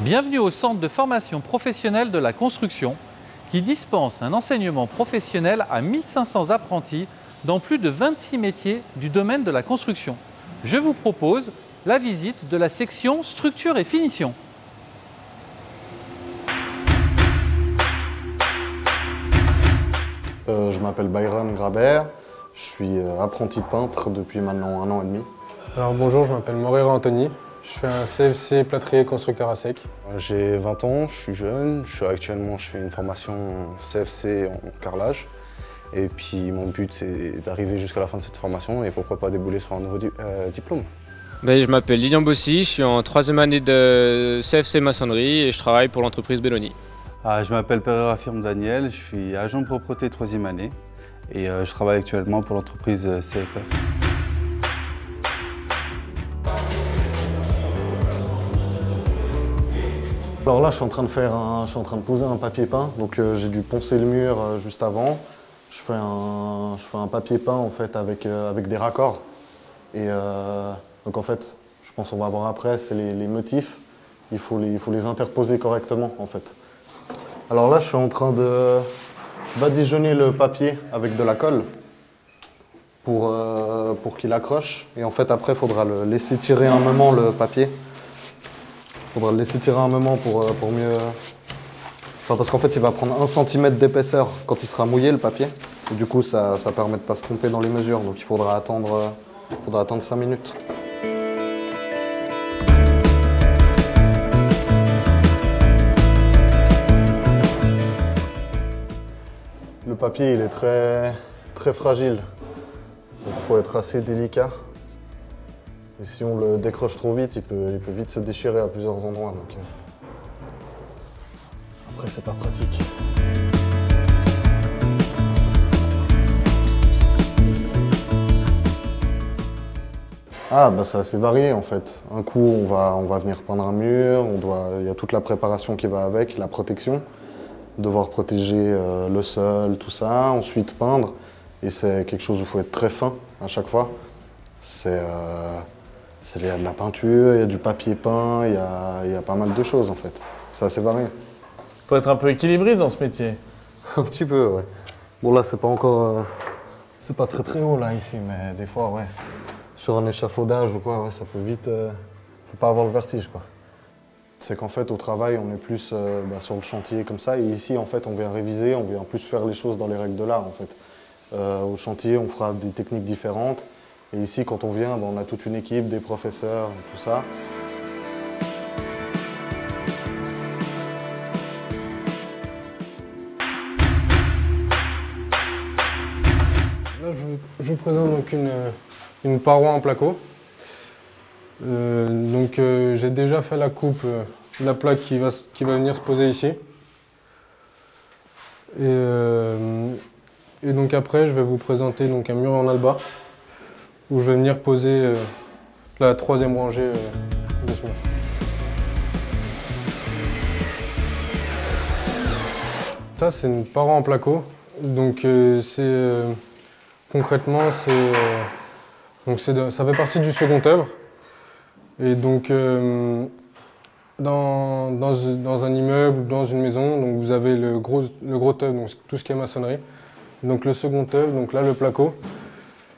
Bienvenue au Centre de formation professionnelle de la construction qui dispense un enseignement professionnel à 1500 apprentis dans plus de 26 métiers du domaine de la construction. Je vous propose la visite de la section structure et finition. Je m'appelle Byron Grabert, je suis apprenti peintre depuis maintenant 1 an et demi. Alors bonjour, je m'appelle Moreira Anthony, je fais un CFC plâtrier constructeur à sec. J'ai 20 ans, je suis jeune, je fais une formation CFC en carrelage. Et puis mon but c'est d'arriver jusqu'à la fin de cette formation et pourquoi pas débouler sur un nouveau diplôme. Je m'appelle Lilian Bossy, je suis en 3e année de CFC maçonnerie et je travaille pour l'entreprise Belloni. Je m'appelle Pereira Firme Daniel, je suis agent de propreté 3e année et je travaille actuellement pour l'entreprise CFF. Alors là, je suis en train de poser un papier peint, donc j'ai dû poncer le mur juste avant. Je fais un papier peint en fait avec des raccords. Et donc en fait, je pense qu'on va voir après, c'est les motifs. Il faut les interposer correctement en fait. Alors là, je suis en train de badigeonner le papier avec de la colle pour qu'il accroche. Et en fait, après, il faudra le laisser tirer un moment le papier. Il faudra le laisser tirer un moment pour mieux... Enfin, parce qu'en fait, il va prendre 1 cm d'épaisseur quand il sera mouillé, le papier. Et du coup, ça permet de ne pas se tromper dans les mesures. Donc il faudra attendre 5 minutes. Le papier, il est très fragile. Donc il faut être assez délicat. Et si on le décroche trop vite, il peut vite se déchirer à plusieurs endroits. Donc, après, c'est pas pratique. C'est assez varié en fait. Un coup, on va venir peindre un mur, il y a toute la préparation qui va avec, la protection. Devoir protéger le sol, tout ça, ensuite peindre. Et c'est quelque chose où il faut être très fin à chaque fois. Il y a de la peinture, il y a du papier peint, il y a pas mal de choses en fait. C'est assez varié. Il faut être un peu équilibriste dans ce métier. Un petit peu, ouais. Bon là, c'est pas encore... c'est pas très haut là ici, mais des fois, ouais. Sur un échafaudage ou quoi, ouais, ça peut vite... faut pas avoir le vertige, quoi. C'est qu'en fait, au travail, on est plus sur le chantier comme ça. Et ici, en fait, on vient réviser, on vient plus faire les choses dans les règles de l'art, en fait. Au chantier, on fera des techniques différentes. Et ici, quand on vient, on a toute une équipe, des professeurs, tout ça. Là, je vous présente donc une paroi en placo. J'ai déjà fait la coupe de la plaque qui va venir se poser ici. Et donc après, je vais vous présenter donc un mur en alba où je vais venir poser la 3e rangée de ce mur. Ça, c'est une paroi en placo. Donc concrètement, ça fait partie du second œuvre. Et donc, dans un immeuble ou dans une maison, donc vous avez le gros œuvre, donc tout ce qui est maçonnerie. Donc le second œuvre, donc là le placo,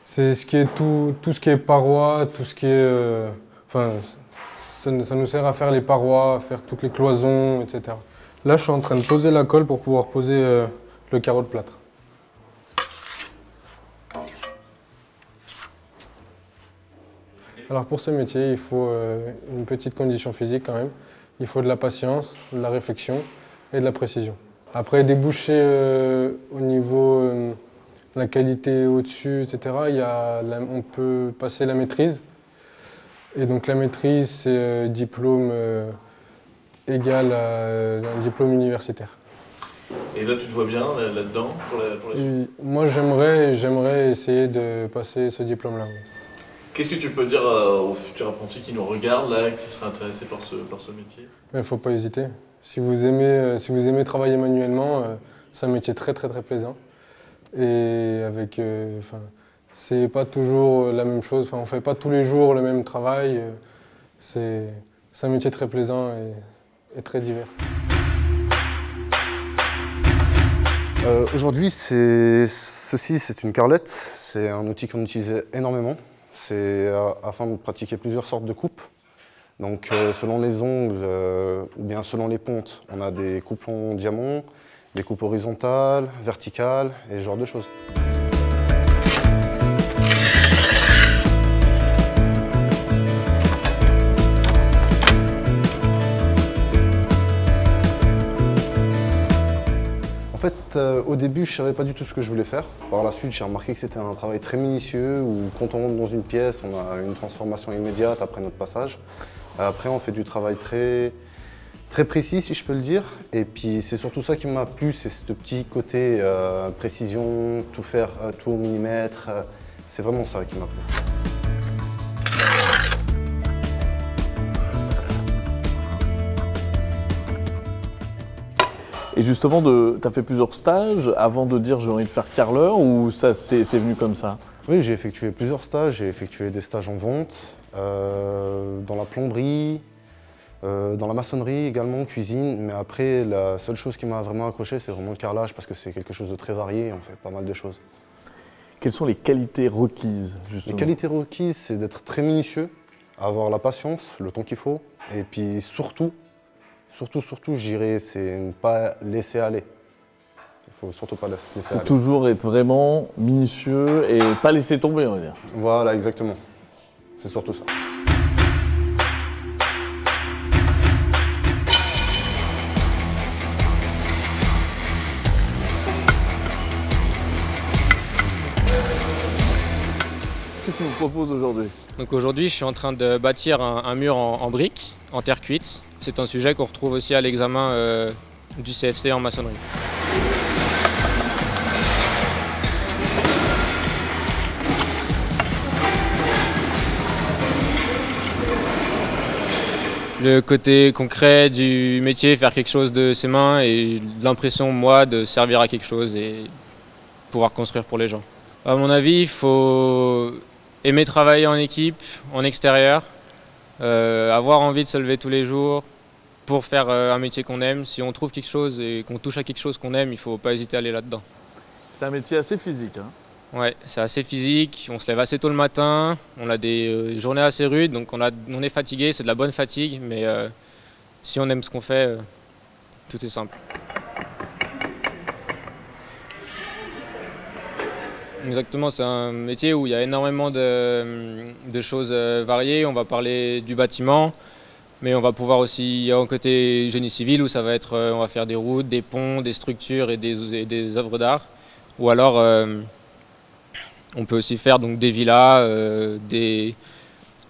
c'est tout ce qui est parois, tout ce qui est... ça nous sert à faire les parois, à faire toutes les cloisons, etc. Là, je suis en train de poser la colle pour pouvoir poser le carreau de plâtre. Alors pour ce métier, il faut une petite condition physique quand même. Il faut de la patience, de la réflexion et de la précision. Après, déboucher au niveau de la qualité au-dessus, etc., on peut passer la maîtrise. Et donc la maîtrise, c'est diplôme égal à un diplôme universitaire. Et là, tu te vois bien là-dedans pour la suite? Moi, j'aimerais essayer de passer ce diplôme-là. Qu'est-ce que tu peux dire aux futurs apprentis qui nous regardent, là, qui seraient intéressés par ce métier? Il ne faut pas hésiter. Si vous aimez travailler manuellement, c'est un métier très plaisant. Et c'est pas toujours la même chose. On ne fait pas tous les jours le même travail. C'est un métier très plaisant et très diverses. Aujourd'hui, ceci, c'est une carlette. C'est un outil qu'on utilisait énormément. C'est afin de pratiquer plusieurs sortes de coupes. Donc, selon les ongles ou bien selon les pontes, on a des coupes en diamant, des coupes horizontales, verticales et ce genre de choses. En fait, au début, je ne savais pas du tout ce que je voulais faire. Par la suite, j'ai remarqué que c'était un travail très minutieux où quand on rentre dans une pièce, on a une transformation immédiate après notre passage. Après, on fait du travail très précis, si je peux le dire. Et puis, c'est surtout ça qui m'a plu, c'est ce petit côté précision, tout faire, tout au millimètre. C'est vraiment ça qui m'a plu. Et justement, tu as fait plusieurs stages avant de dire j'ai envie de faire carreleur ou ça c'est venu comme ça? Oui, j'ai effectué plusieurs stages. J'ai effectué des stages en vente, dans la plomberie, dans la maçonnerie également, cuisine. Mais après, la seule chose qui m'a vraiment accroché, c'est vraiment le carrelage parce que c'est quelque chose de très varié et on fait pas mal de choses. Quelles sont les qualités requises, justement? Les qualités requises, c'est d'être très minutieux, avoir la patience, le temps qu'il faut, et puis surtout, je dirais, c'est ne pas laisser aller. Il faut surtout pas laisser aller. Il faut toujours être vraiment minutieux et pas laisser tomber, on va dire. Voilà, exactement. C'est surtout ça. Qu'est-ce que tu nous proposes aujourd'hui? Donc aujourd'hui, je suis en train de bâtir un mur en briques, en terre cuite. C'est un sujet qu'on retrouve aussi à l'examen du CFC en maçonnerie. Le côté concret du métier, faire quelque chose de ses mains et l'impression, moi, de servir à quelque chose et pouvoir construire pour les gens. À mon avis, il faut aimer travailler en équipe, en extérieur, avoir envie de se lever tous les jours pour faire un métier qu'on aime. Si on trouve quelque chose et qu'on touche à quelque chose qu'on aime, il ne faut pas hésiter à aller là-dedans. C'est un métier assez physique, hein? Ouais, c'est assez physique, on se lève assez tôt le matin, on a des journées assez rudes, donc on est fatigué, c'est de la bonne fatigue, mais si on aime ce qu'on fait, tout est simple. Exactement, c'est un métier où il y a énormément de choses variées. On va parler du bâtiment, mais on va pouvoir aussi, il y a un côté génie civil où ça va être, on va faire des routes, des ponts, des structures et des œuvres d'art. Ou alors, on peut aussi faire donc, des villas, des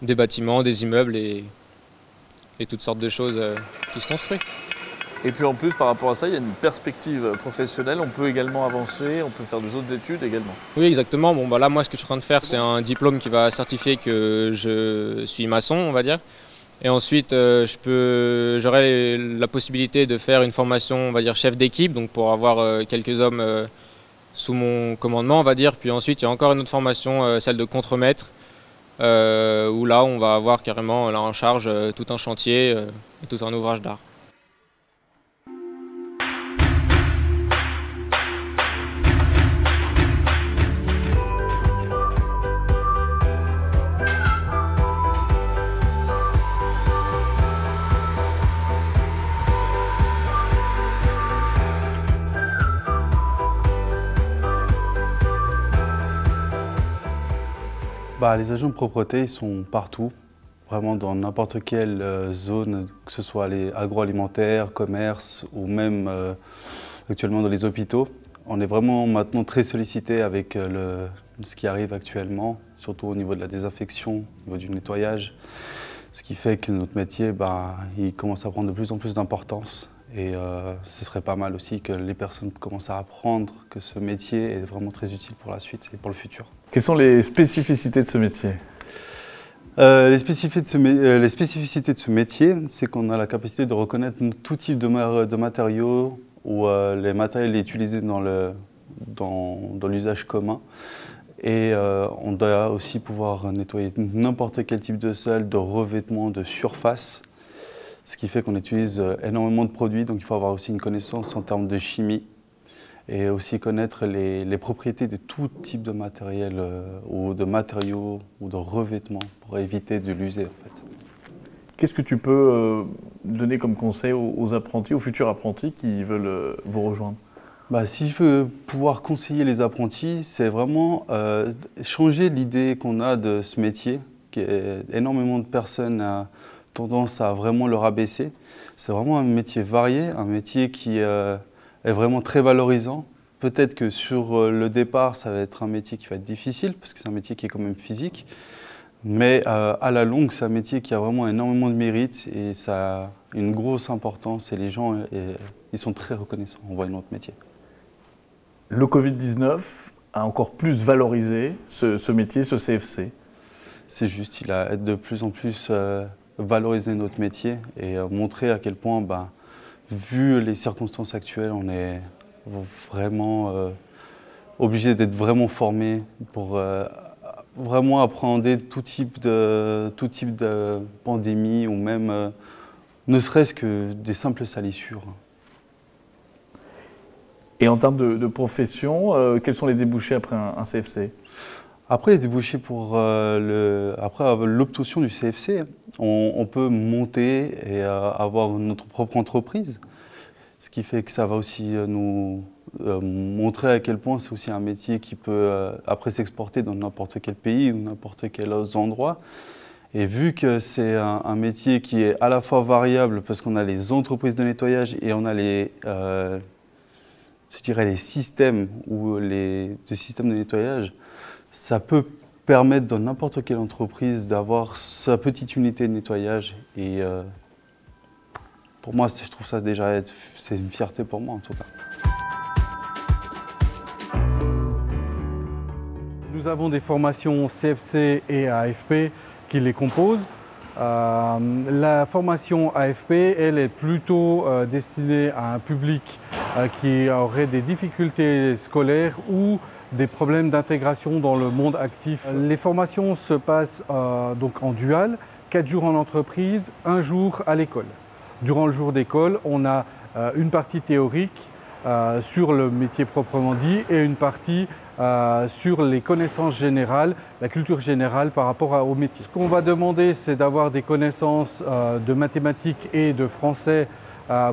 bâtiments, des immeubles et toutes sortes de choses qui se construisent. Et puis en plus, par rapport à ça, il y a une perspective professionnelle. On peut également avancer, on peut faire des autres études également. Oui, exactement. Bon, bah là, moi, ce que je suis en train de faire, c'est un diplôme qui va certifier que je suis maçon, on va dire. Et ensuite, j'aurai la possibilité de faire une formation, on va dire, chef d'équipe, donc pour avoir quelques hommes sous mon commandement, on va dire. Puis ensuite, il y a encore une autre formation, celle de contremaître, où là, on va avoir carrément là, en charge tout un chantier et tout un ouvrage d'art. Les agents de propreté, ils sont partout, vraiment dans n'importe quelle zone, que ce soit les agroalimentaires, commerce ou même actuellement dans les hôpitaux. On est vraiment maintenant très sollicité avec ce qui arrive actuellement, surtout au niveau de la désinfection, au niveau du nettoyage, ce qui fait que notre métier, il commence à prendre de plus en plus d'importance. Et ce serait pas mal aussi que les personnes commencent à apprendre que ce métier est vraiment très utile pour la suite et pour le futur. Quelles sont les spécificités de ce métier? Les spécificités de ce métier, c'est qu'on a la capacité de reconnaître tout type de matériaux ou les matériels utilisés dans l'usage commun. Et on doit aussi pouvoir nettoyer n'importe quel type de sol, de revêtement, de surface. ce qui fait qu'on utilise énormément de produits, donc il faut avoir aussi une connaissance en termes de chimie et aussi connaître les propriétés de tout type de matériel ou de matériaux ou de revêtements pour éviter de l'user en fait. Qu'est-ce que tu peux donner comme conseil aux apprentis, aux futurs apprentis qui veulent vous rejoindre? Si je veux pouvoir conseiller les apprentis, c'est vraiment changer l'idée qu'on a de ce métier, qu'énormément de personnes ont tendance à vraiment le rabaisser. C'est vraiment un métier varié, un métier qui est vraiment très valorisant. Peut-être que sur le départ, ça va être un métier qui va être difficile, parce que c'est un métier qui est quand même physique. Mais à la longue, c'est un métier qui a vraiment énormément de mérite et ça a une grosse importance. Et les gens, ils sont très reconnaissants en voyant notre métier. Le Covid-19 a encore plus valorisé ce métier, ce CFC. C'est juste, il a de plus en plus valorisé notre métier et montré à quel point, vu les circonstances actuelles, on est vraiment obligé d'être vraiment formé pour vraiment appréhender tout type de pandémie ou même ne serait-ce que des simples salissures. Et en termes de profession, quels sont les débouchés après un CFC? Après les débouchés après l'obtention du CFC, on peut monter et avoir notre propre entreprise. Ce qui fait que ça va aussi nous montrer à quel point c'est aussi un métier qui peut après s'exporter dans n'importe quel pays ou n'importe quel autre endroit. Et vu que c'est un métier qui est à la fois variable parce qu'on a les entreprises de nettoyage et on a les systèmes de systèmes de nettoyage, ça peut permettre dans n'importe quelle entreprise d'avoir sa petite unité de nettoyage et pour moi, je trouve ça déjà, c'est une fierté pour moi en tout cas. Nous avons des formations CFC et AFP qui les composent. La formation AFP, elle est plutôt destinée à un public qui aurait des difficultés scolaires ou des problèmes d'intégration dans le monde actif. Les formations se passent donc en dual, 4 jours en entreprise, 1 jour à l'école. Durant le jour d'école, on a une partie théorique sur le métier proprement dit et une partie sur les connaissances générales, la culture générale par rapport au métier. Ce qu'on va demander, c'est d'avoir des connaissances de mathématiques et de français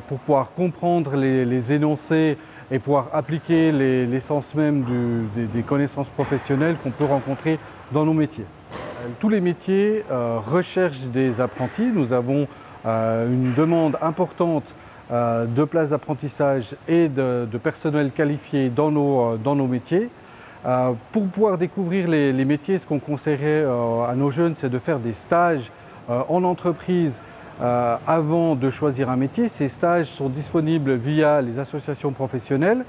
pour pouvoir comprendre les énoncés et pouvoir appliquer l'essence même des connaissances professionnelles qu'on peut rencontrer dans nos métiers. Tous les métiers recherchent des apprentis. Nous avons une demande importante de places d'apprentissage et de personnel qualifié dans nos métiers. Pour pouvoir découvrir les métiers, ce qu'on conseillerait à nos jeunes, c'est de faire des stages en entreprise avant de choisir un métier. Ces stages sont disponibles via les associations professionnelles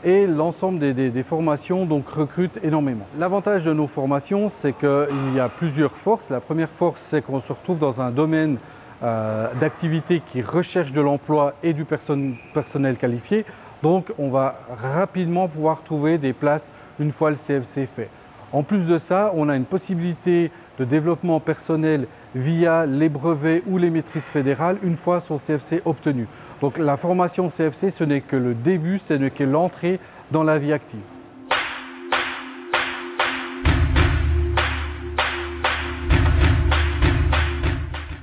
et l'ensemble des formations donc recrutent énormément. L'avantage de nos formations, c'est qu'il y a plusieurs forces. La première force, c'est qu'on se retrouve dans un domaine d'activité qui recherche de l'emploi et du personnel qualifié. Donc on va rapidement pouvoir trouver des places une fois le CFC fait. En plus de ça, on a une possibilité de développement personnel via les brevets ou les maîtrises fédérales une fois son CFC obtenu. Donc la formation CFC, ce n'est que le début, ce n'est que l'entrée dans la vie active.